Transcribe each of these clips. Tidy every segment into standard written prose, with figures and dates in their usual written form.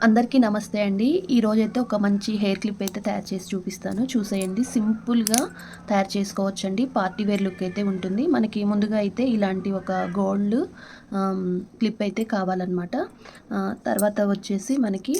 అందరికీ నమస్తే అండి. ఈరోజైతే ఒక మంచి హెయిర్ క్లిప్ అయితే తయారు చేసి చూపిస్తాను. చూసేయండి. సింపుల్‌గా తయారు చేసుకోవచ్చండి. పార్టీ వేర్ లుక్ అయితే ఉంటుంది. మనకి ముందుగా అయితే ఇలాంటి ఒక గోల్డ్ క్లిప్ అయితే కావాలన్నమాట. తర్వాత వచ్చేసి మనకి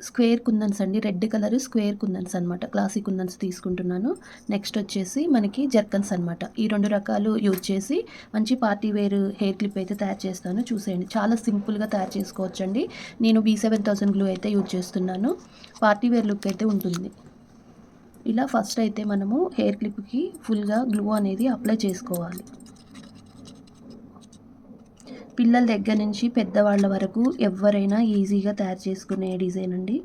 స్క్వేర్ కుందన్స్ అండి. రెడ్ కలర్ స్క్వేర్ కుందన్స్ అనమాట. క్లాసీ కుందన్స్ తీసుకుంటున్నాను. నెక్స్ట్ వచ్చేసి మనకి జర్కన్స్ అనమాట. ఈ 2 రకాలు యూజ్ చేసి మంచి పార్టీ వేర్ హెయిర్ క్లిప్ అయితే తయారు చేస్తాను. చూసేయండి. చాలా సింపుల్‌గా తయారు చేసుకోవచ్చండి. నేను B7000 గ్లూ అయితే యూజ్ చేస్తున్నాను. పార్టీ వేర్ లుక్ అయితే ఉంటుంది. ఇలా ఫస్ట్ అయితే మనము హెయిర్ క్లిప్‌కి ఫుల్‌గా గ్లూ అనేది అప్లై చేసుకోవాలి. పిల్లల దగ్గర నుంచి పెద్దవాళ్ళ వరకు ఎవరైనా ఈజీగా తయారు చేసుకునే డిజైన్ అండి.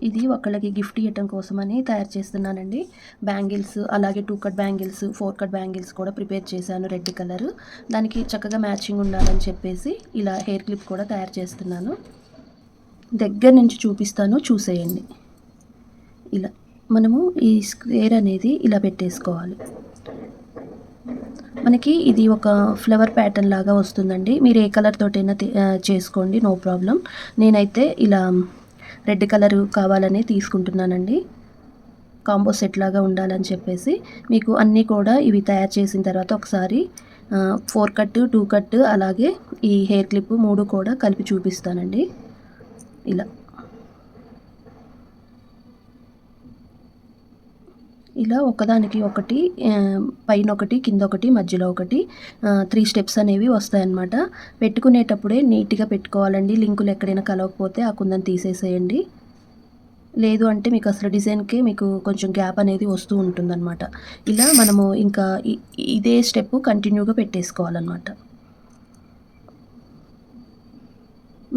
ఇది ఒకళ్ళకి గిఫ్ట్ ఇవ్వటం కోసమని తయారు చేస్తున్నానండి. బ్యాంగిల్స్, అలాగే 2 కట్ బ్యాంగిల్స్, 4 కట్ బ్యాంగిల్స్ కూడా ప్రిపేర్ చేశాను రెడ్ కలర్. దానికి చక్కగా మ్యాచింగ్ ఉండాలని చెప్పేసి ఇలా హెయిర్ క్లిప్ కూడా తయారు చేస్తున్నాను. దగ్గర నుంచి చూపిస్తాను, చూసేయండి. ఇలా మనము ఈ స్క్వేర్ అనేది ఇలా పెట్టేసుకోవాలి. మనకి ఇది ఒక ఫ్లవర్ ప్యాటర్న్ లాగా వస్తుందండి. మీరు ఏ కలర్ తోటైనా చేసుకోండి, నో ప్రాబ్లం. నేనైతే ఇలా రెడ్ కలర్ కావాలని తీసుకుంటున్నానండి. కాంబో సెట్ లాగా ఉండాలని చెప్పేసి మీకు అన్నీ కూడా ఇవి తయారు చేసిన తర్వాత ఒకసారి 4 కట్, 2 కట్, అలాగే ఈ హెయిర్ క్లిప్ 3 కూడా కలిపి చూపిస్తానండి. ఇలా ఇలా ఒకదానికి ఒకటి పైన ఒకటి, కింద ఒకటి, మధ్యలో ఒకటి 3 స్టెప్స్ అనేవి వస్తాయన్నమాట. పెట్టుకునేటప్పుడే నీట్గా పెట్టుకోవాలండి. లింకులు ఎక్కడైనా కలవకపోతే ఆ కుందని తీసేసేయండి. లేదు అంటే మీకు అసలు డిజైన్కి మీకు కొంచెం గ్యాప్ అనేది వస్తూ ఉంటుందన్నమాట. ఇలా మనము ఇంకా ఇదే స్టెప్ కంటిన్యూగా పెట్టేసుకోవాలన్నమాట.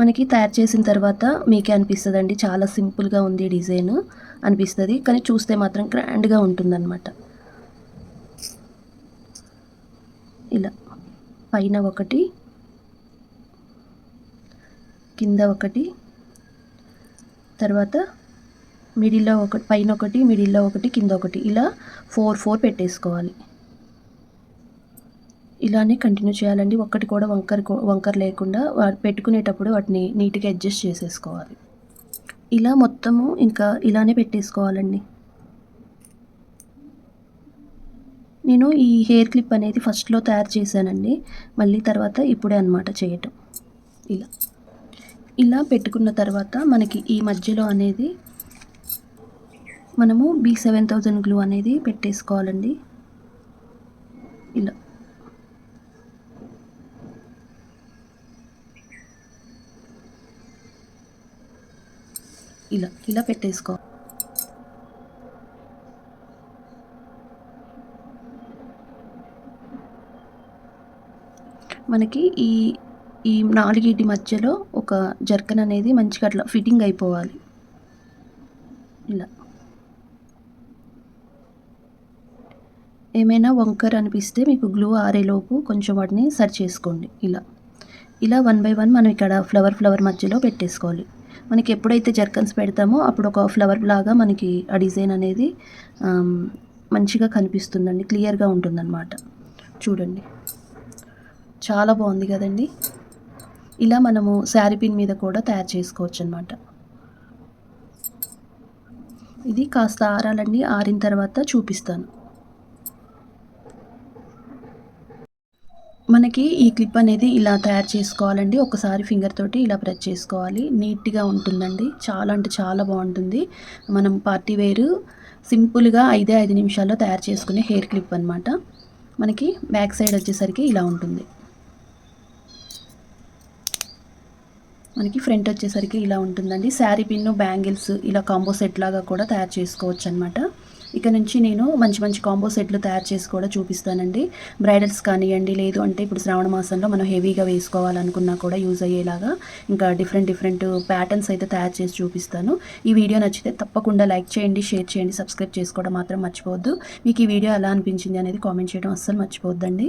మనకి తయారు చేసిన తర్వాత మీకే అనిపిస్తుందండి చాలా సింపుల్గా ఉంది డిజైన్ అనిపిస్తుంది, కానీ చూస్తే మాత్రం గ్రాండ్గా ఉంటుందన్నమాట. ఇలా పైన ఒకటి, కింద ఒకటి, తర్వాత మిడిల్లో ఒకటి, పైన ఒకటి, మిడిల్లో ఒకటి, కింద ఒకటి, ఇలా 4 పెట్టేసుకోవాలి. ఇలానే కంటిన్యూ చేయాలండి. ఒక్కటి కూడా వంకర లేకుండా పెట్టుకునేటప్పుడు వాటిని నీట్గా అడ్జస్ట్ చేసేసుకోవాలి. ఇలా మొత్తము ఇంకా ఇలానే పెట్టేసుకోవాలండి. నేను ఈ హెయిర్ క్లిప్ అనేది ఫస్ట్లో తయారు చేశానండి. మళ్ళీ తర్వాత ఇప్పుడే అనమాట చేయటం. ఇలా పెట్టుకున్న తర్వాత మనకి ఈ మధ్యలో అనేది మనము B7000 గ్లూ అనేది పెట్టేసుకోవాలండి. ఇలా ఇలా ఇలా పెట్టేసుకో. మనకి ఈ నాలుగిటి మధ్యలో ఒక జర్కన్ అనేది మంచిగా అట్లా ఫిట్టింగ్ అయిపోవాలి. ఇలా ఏమైనా వంకర్ అనిపిస్తే మీకు గ్లూ ఆరేలోపు కొంచెం వాటిని సరి చేసుకోండి. ఇలా 1 బై 1 మనం ఇక్కడ ఫ్లవర్ మధ్యలో పెట్టేసుకోవాలి. మనకి ఎప్పుడైతే జర్కన్స్ పెడతామో అప్పుడు ఒక ఫ్లవర్ లాగా మనకి ఆ డిజైన్ అనేది మంచిగా కనిపిస్తుందండి, క్లియర్గా ఉంటుందన్నమాట. చూడండి, చాలా బాగుంది కదండి. ఇలా మనము శారీ పిన్ మీద కూడా తయారు చేసుకోవచ్చు అన్నమాట. ఇది కాస్త ఆరాలండి, ఆరిన తర్వాత చూపిస్తాను. మనకి ఈ క్లిప్ అనేది ఇలా తయారు చేసుకోవాలండి. ఒకసారి ఫింగర్ తోటి ఇలా ప్రెస్ చేసుకోవాలి. నీట్గా ఉంటుందండి. చాలా అంటే చాలా బాగుంటుంది. మనం పార్టీ వేర్ సింపుల్గా 5 నిమిషాల్లో తయారు చేసుకునే హెయిర్ క్లిప్ అనమాట. మనకి బ్యాక్ సైడ్ వచ్చేసరికి ఇలా ఉంటుంది. మనకి ఫ్రంట్ వచ్చేసరికి ఇలా ఉంటుందండి. శారీ పిన్ను, బ్యాంగిల్స్ ఇలా కాంబో సెట్ లాగా కూడా తయారు చేసుకోవచ్చు అనమాట. ఇక నుంచి నేను మంచి కాంబో సెట్లు తయారు చేసి కూడా చూపిస్తానండి. బ్రైడల్స్ కానివ్వండి, లేదు అంటే ఇప్పుడు శ్రావణ మాసంలో మనం హెవీగా వేసుకోవాలనుకున్నా కూడా యూజ్ అయ్యేలాగా ఇంకా డిఫరెంట్ ప్యాటర్న్స్ అయితే తయారు చేసి చూపిస్తాను. ఈ వీడియో నచ్చితే తప్పకుండా లైక్ చేయండి, షేర్ చేయండి, సబ్స్క్రైబ్ చేసుకోవడం మాత్రం మర్చిపోవద్దు. మీకు ఈ వీడియో ఎలా అనిపించింది అనేది కామెంట్ చేయడం అస్సలు మర్చిపోవద్దండి.